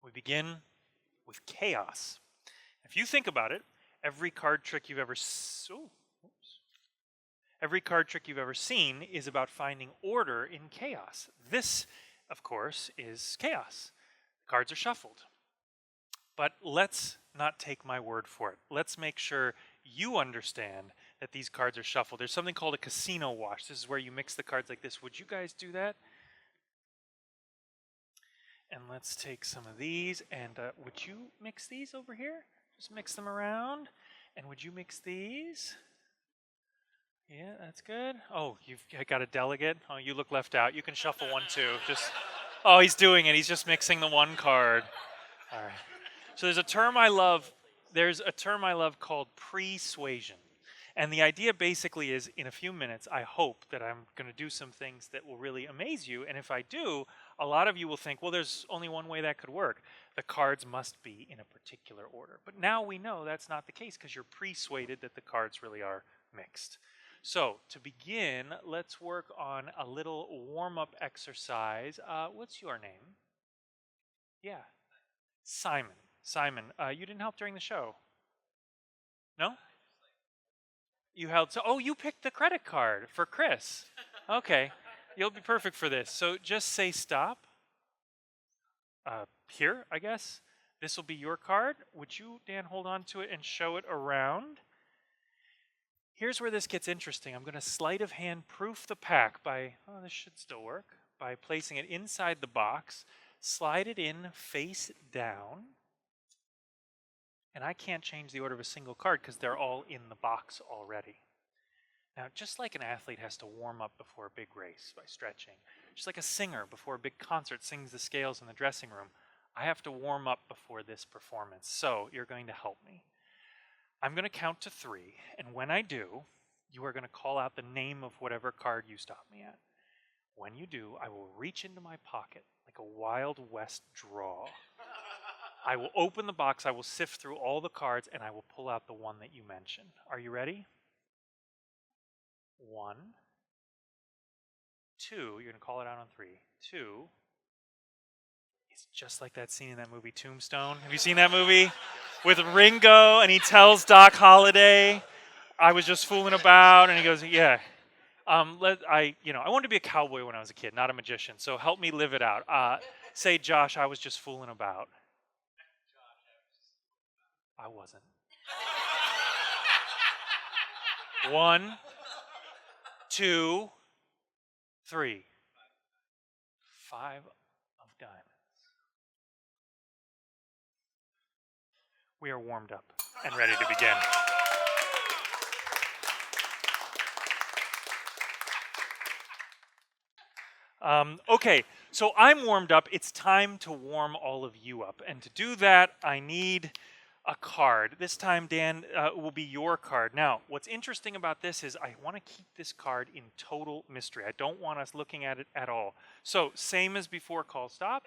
We begin with chaos. If you think about it, every card trick you've ever seen is about finding order in chaos. This, of course, is chaos. Cards are shuffled. But let's not take my word for it. Let's make sure you understand that these cards are shuffled. There's something called a casino wash. This is where you mix the cards like this. Would you guys do that? And let's take some of these. And would you mix these over here? Just mix them around. And would you mix these? Yeah, that's good. Oh, you've got a delegate? Oh, you look left out. You can shuffle one too. Oh, he's doing it. He's just mixing the one card. All right. So there's a term I love. There's a term I love called persuasion. And the idea basically is, in a few minutes, I hope that I'm going to do some things that will really amaze you. And if I do, a lot of you will think, well, there's only one way that could work. The cards must be in a particular order. But now we know that's not the case because you're persuaded that the cards really are mixed. So to begin, let's work on a little warm-up exercise. What's your name? Yeah. Simon. Simon, you didn't help during the show. No? You held, you picked the credit card for Chris. Okay, you'll be perfect for this. So just say stop. Here, I guess. This will be your card. Would you, Dan, hold on to it and show it around? Here's where this gets interesting. I'm going to sleight of hand proof the pack by, this should still work, by placing it inside the box. Slide it in face down. And I can't change the order of a single card because they're all in the box already. Now, just like an athlete has to warm up before a big race by stretching, just like a singer before a big concert sings the scales in the dressing room, I have to warm up before this performance. So you're going to help me. I'm going to count to 3, and when I do, you are going to call out the name of whatever card you stop me at. When you do, I will reach into my pocket like a Wild West draw. I will open the box, I will sift through all the cards, and I will pull out the one that you mentioned. Are you ready? 1, 2, you're going to call it out on 3. 2, it's just like that scene in that movie Tombstone. Have you seen that movie? With Ringo, and he tells Doc Holliday, I was just fooling about, and he goes, yeah. I wanted to be a cowboy when I was a kid, not a magician, so help me live it out. Say, Josh, I was just fooling about. I wasn't. 1, 2, 3. 5 of diamonds. We are warmed up and ready to begin. Okay, so I'm warmed up. It's time to warm all of you up. And to do that, I need a card. This time, Dan, will be your card. Now, what's interesting about this is I want to keep this card in total mystery. I don't want us looking at it at all. So, same as before, call stop.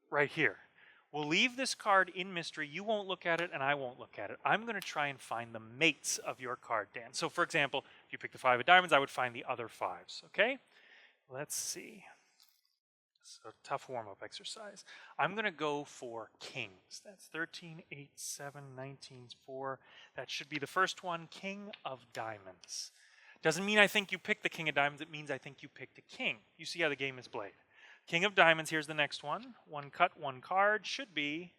Right here. We'll leave this card in mystery. You won't look at it, and I won't look at it. I'm going to try and find the mates of your card, Dan. So, for example, if you pick the 5 of diamonds, I would find the other 5s, okay? Let's see. So tough warm-up exercise. I'm going to go for kings. That's 13, 8, 7, 19, 4. That should be the first one, king of diamonds. Doesn't mean I think you picked the king of diamonds. It means I think you picked a king. You see how the game is played. King of diamonds, here's the next one. 1 cut, 1 card should be,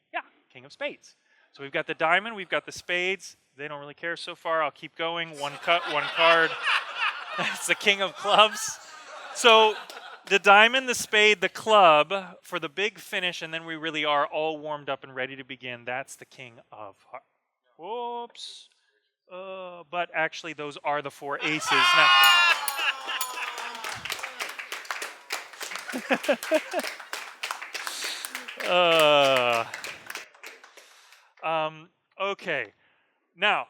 king of spades. So we've got the diamond, we've got the spades. They don't really care so far. I'll keep going. 1 cut, 1 card. It's the king of clubs. So the diamond, the spade, the club for the big finish, and then we really are all warmed up and ready to begin. That's the king of hearts. Whoops. But actually, those are the 4 aces. Now, okay. Now,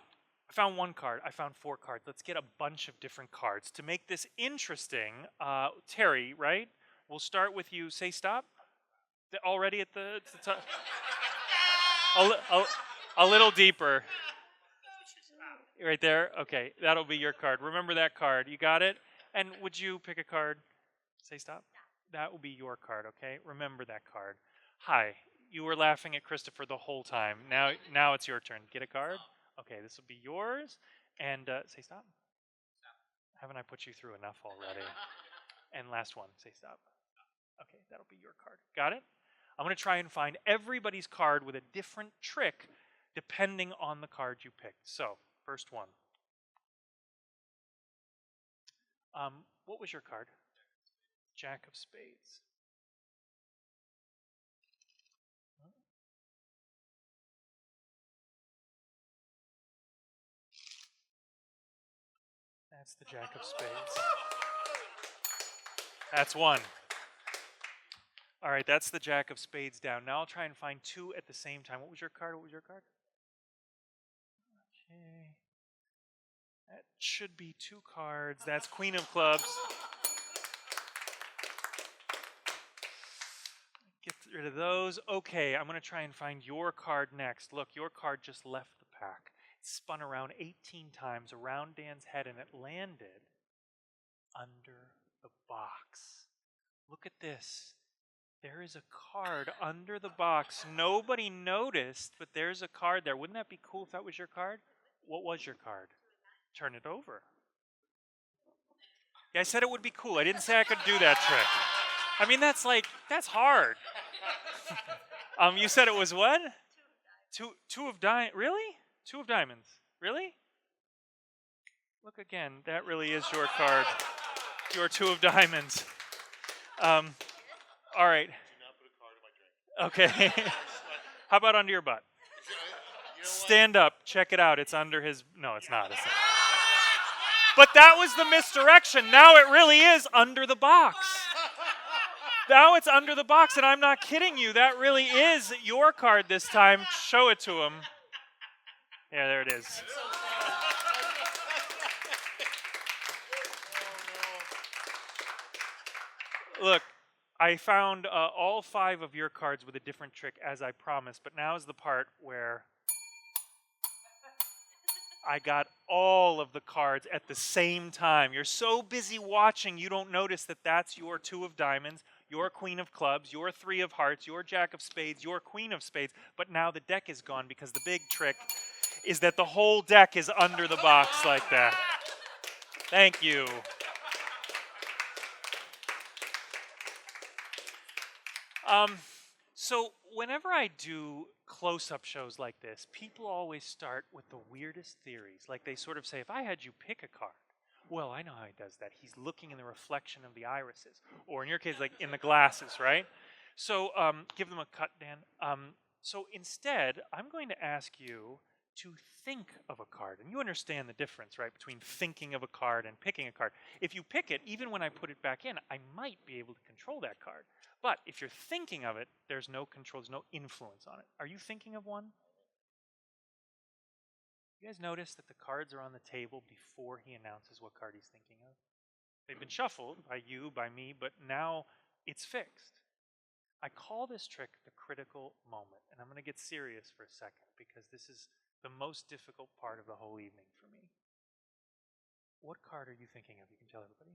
I found 1 card. I found 4 cards. Let's get a bunch of different cards. To make this interesting, Terry, right? We'll start with you. Say stop. Already at the top. A little deeper. Right there? Okay, that'll be your card. Remember that card. You got it? And would you pick a card? Say stop. That will be your card, okay? Remember that card. Hi. You were laughing at Christopher the whole time. Now it's your turn. Get a card. Okay, this will be yours. And say stop. Haven't I put you through enough already? And last one. Say stop. Okay, that'll be your card. Got it? I'm going to try and find everybody's card with a different trick depending on the card you picked. So, first one. What was your card? Jack of Spades. That's the Jack of Spades. That's one. All right, that's the Jack of Spades down. Now I'll try and find two at the same time. What was your card? What was your card? Okay. That should be two cards. That's Queen of Clubs. Get rid of those. Okay, I'm going to try and find your card next. Look, your card just left the pack. It spun around 18 times around Dan's head, and it landed under the box. Look at this. There is a card under the box. Nobody noticed, but there's a card there. Wouldn't that be cool if that was your card? What was your card? Turn it over. Yeah, I said it would be cool. I didn't say I could do that trick. I mean, that's hard. You said it was what? Two of diamonds. Really? Two of diamonds. Really? Look again. That really is your card. Your two of diamonds. All right. Okay. How about under your butt? Stand up. Check it out. It's under his... No, it's not. It's not. But that was the misdirection. Now it really is under the box. Now it's under the box, and I'm not kidding you. That really is your card this time. Show it to him. Yeah, there it is. Look, I found all 5 of your cards with a different trick, as I promised, but now is the part where I got all of the cards at the same time. You're so busy watching, you don't notice that that's your 2 of diamonds, your Queen of Clubs, your 3 of hearts, your Jack of Spades, your Queen of Spades, but now the deck is gone because the big trick is that the whole deck is under the box like that. Thank you. So whenever I do close-up shows like this, people always start with the weirdest theories. Like they sort of say, if I had you pick a card, well, I know how he does that. He's looking in the reflection of the irises. Or in your case, like in the glasses, right? So give them a cut, Dan. So instead, I'm going to ask you to think of a card. And you understand the difference, right, between thinking of a card and picking a card. If you pick it, even when I put it back in, I might be able to control that card. But if you're thinking of it, there's no control, there's no influence on it. Are you thinking of one? You guys notice that the cards are on the table before he announces what card he's thinking of? They've been shuffled by you, by me, but now it's fixed. I call this trick the critical moment, and I'm going to get serious for a second because this is the most difficult part of the whole evening for me. What card are you thinking of? You can tell everybody.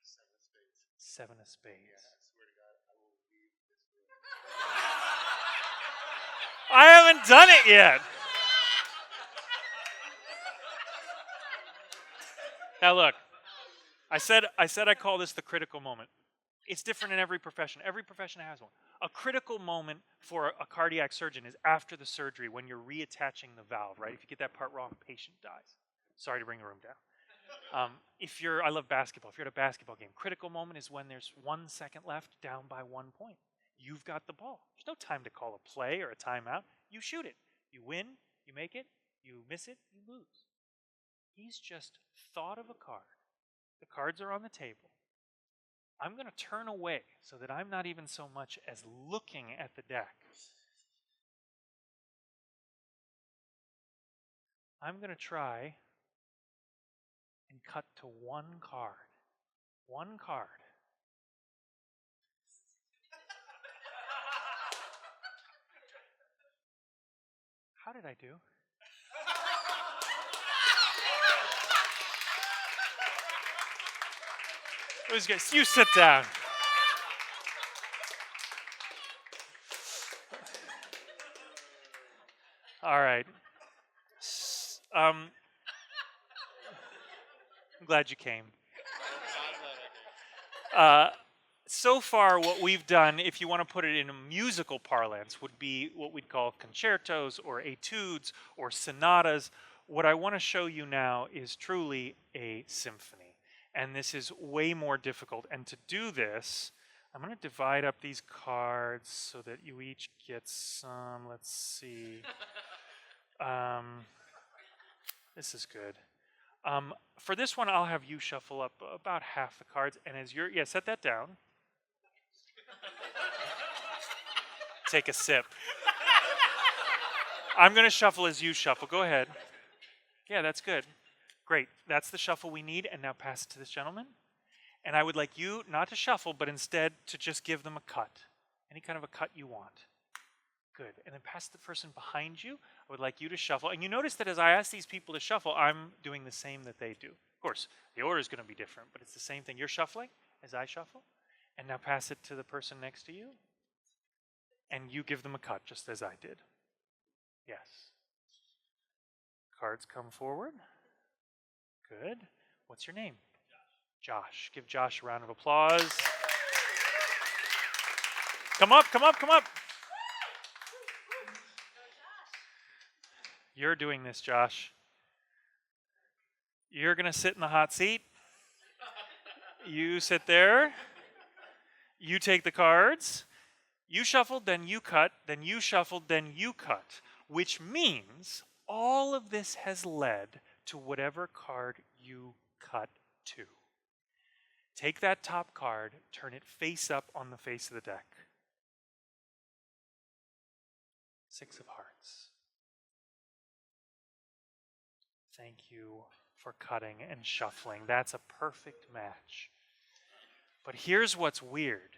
7 of spades. 7 of spades. Yeah, I swear to God, I will leave this room. I haven't done it yet. Now look, I said I call this the critical moment. It's different in every profession. Every profession has one. A critical moment for a cardiac surgeon is after the surgery when you're reattaching the valve, right? If you get that part wrong, patient dies. Sorry to bring the room down. I love basketball. If you're at a basketball game, critical moment is when there's 1 second left, down by 1 point. You've got the ball. There's no time to call a play or a timeout. You shoot it. You win, you make it, you miss it, you lose. He's just thought of a card. The cards are on the table. I'm going to turn away so that I'm not even so much as looking at the deck. I'm going to try and cut to 1 card. 1 card. How did I do? It was good. You sit down. All right. I'm glad you came. So far, what we've done, if you want to put it in a musical parlance, would be what we'd call concertos or etudes or sonatas. What I want to show you now is truly a symphony. And this is way more difficult. And to do this, I'm going to divide up these cards so that you each get some. Let's see. This is good. For this one, I'll have you shuffle up about half the cards. And as you're, set that down. Take a sip. I'm going to shuffle as you shuffle. Go ahead. Yeah, that's good. Great. That's the shuffle we need. And now pass it to this gentleman. And I would like you not to shuffle, but instead to just give them a cut. Any kind of a cut you want. Good. And then pass the person behind you. I would like you to shuffle. And you notice that as I ask these people to shuffle, I'm doing the same that they do. Of course, the order is going to be different, but it's the same thing. You're shuffling as I shuffle. And now pass it to the person next to you. And you give them a cut, just as I did. Yes. Cards come forward. Good. What's your name? Josh. Give Josh a round of applause. Come up, come up, come up. You're doing this, Josh. You're going to sit in the hot seat. You sit there. You take the cards. You shuffled, then you cut, then you shuffled, then you cut, which means all of this has led to whatever card you cut to. Take that top card, turn it face up on the face of the deck. 6 of hearts. Thank you for cutting and shuffling. That's a perfect match. But here's what's weird.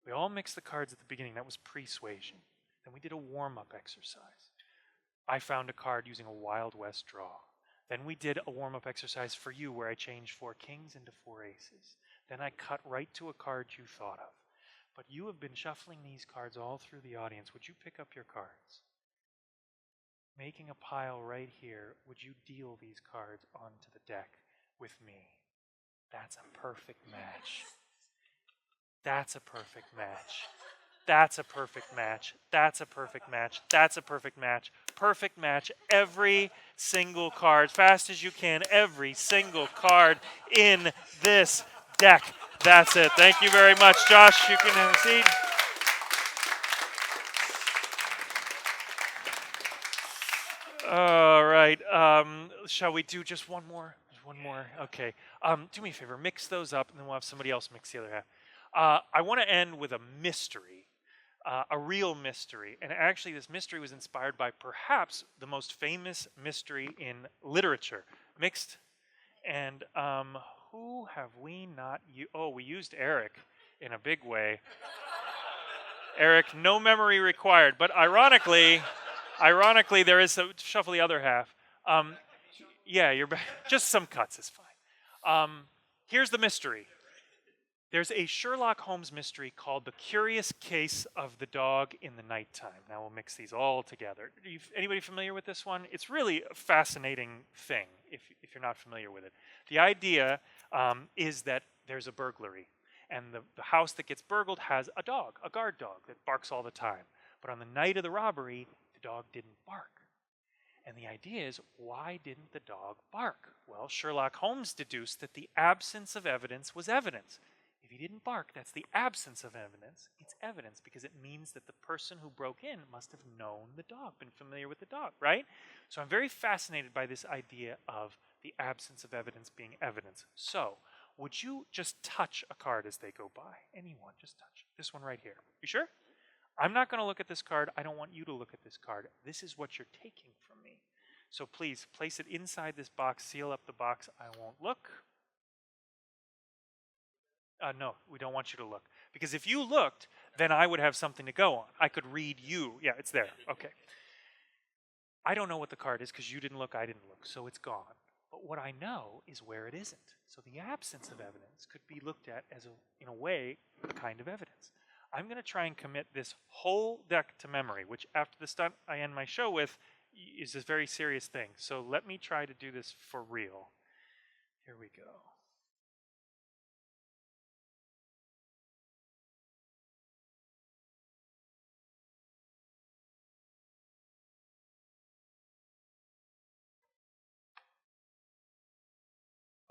We all mixed the cards at the beginning. That was persuasion. Then we did a warm-up exercise. I found a card using a Wild West draw. Then we did a warm-up exercise for you where I changed 4 kings into 4 aces. Then I cut right to a card you thought of. But you have been shuffling these cards all through the audience. Would you pick up your cards? Making a pile right here, would you deal these cards onto the deck with me? That's a perfect match. That's a perfect match. That's a perfect match. That's a perfect match. That's a perfect match. Perfect match. Every single card, fast as you can, every single card in this deck. That's it. Thank you very much, Josh. You can have a seat. All right. Shall we do just one more? One more. Okay. Do me a favor. Mix those up, and then we'll have somebody else mix the other half. I want to end with a mystery, a real mystery. And actually, this mystery was inspired by perhaps the most famous mystery in literature. Mixed. And who have we not used? Oh, we used Eric in a big way. Eric, no memory required. But ironically, there is a shuffle the other half. Yeah, you're back. Just some cuts is fine. Here's the mystery. There's a Sherlock Holmes mystery called The Curious Case of the Dog in the Nighttime. Now we'll mix these all together. Anybody familiar with this one? It's really a fascinating thing if you're not familiar with it. The idea is that there's a burglary. And the house that gets burgled has a dog, a guard dog, that barks all the time. But on the night of the robbery, the dog didn't bark. And the idea is, why didn't the dog bark? Well, Sherlock Holmes deduced that the absence of evidence was evidence. If he didn't bark, that's the absence of evidence. It's evidence because it means that the person who broke in must have known the dog, been familiar with the dog, right? So I'm very fascinated by this idea of the absence of evidence being evidence. So, would you just touch a card as they go by? Anyone, just touch. This one right here. You sure? I'm not going to look at this card. I don't want you to look at this card. This is what you're taking from me. So please, place it inside this box, seal up the box. I won't look. No, we don't want you to look. Because if you looked, then I would have something to go on. I could read you. Yeah, it's there. Okay. I don't know what the card is because you didn't look, I didn't look, so it's gone. But what I know is where it isn't. So the absence of evidence could be looked at as, in a way, a kind of evidence. I'm going to try and commit this whole deck to memory, which after the stunt I end my show with, is a very serious thing. So let me try to do this for real. Here we go.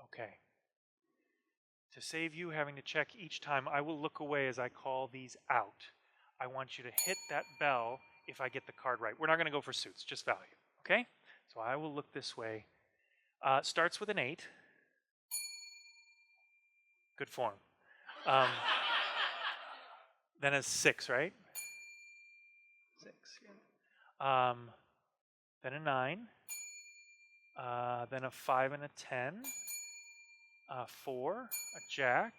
Okay. To save you having to check each time, I will look away as I call these out. I want you to hit that bell if I get the card right. We're not going to go for suits, just value. Okay? So I will look this way. Starts with an 8. Good form. Then a 6, right? 6. Yeah. Then a 9. Then a 5 and a 10. 4. A jack.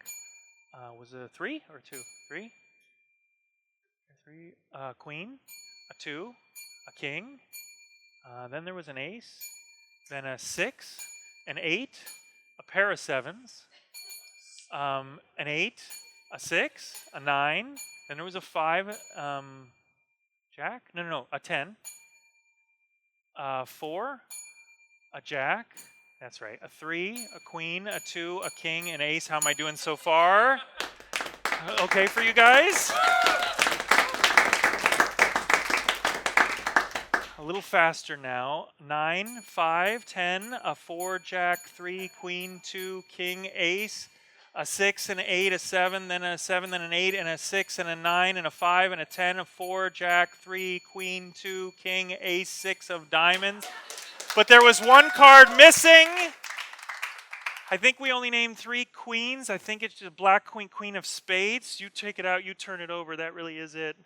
Was it a 3 or 2? 3. 3. Queen. A 2. A king. Then there was an ace. Then a 6. An 8. A pair of 7s. An 8. A 6. A 9. Then there was a 5. Jack? No. A 10. 4. A jack. That's right. A 3. A queen. A 2. A king. An ace. How am I doing so far? Okay for you guys? A little faster now. 9, 5, 10, a 4, jack, 3, queen, 2, king, ace, a 6, an 8, a 7, then a 7, then an 8, and a 6, and a 9, and a 5, and a 10, a 4, jack, 3, queen, 2, king, ace, 6 of diamonds. But there was one card missing. I think we only named 3 queens. I think it's just black queen, queen of spades. You take it out, you turn it over. That really is it.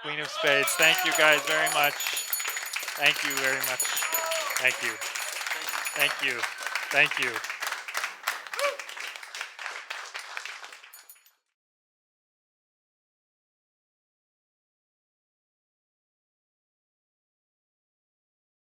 Queen of spades. Thank you guys very much. Thank you very much. Thank you. Thank you. Thank you.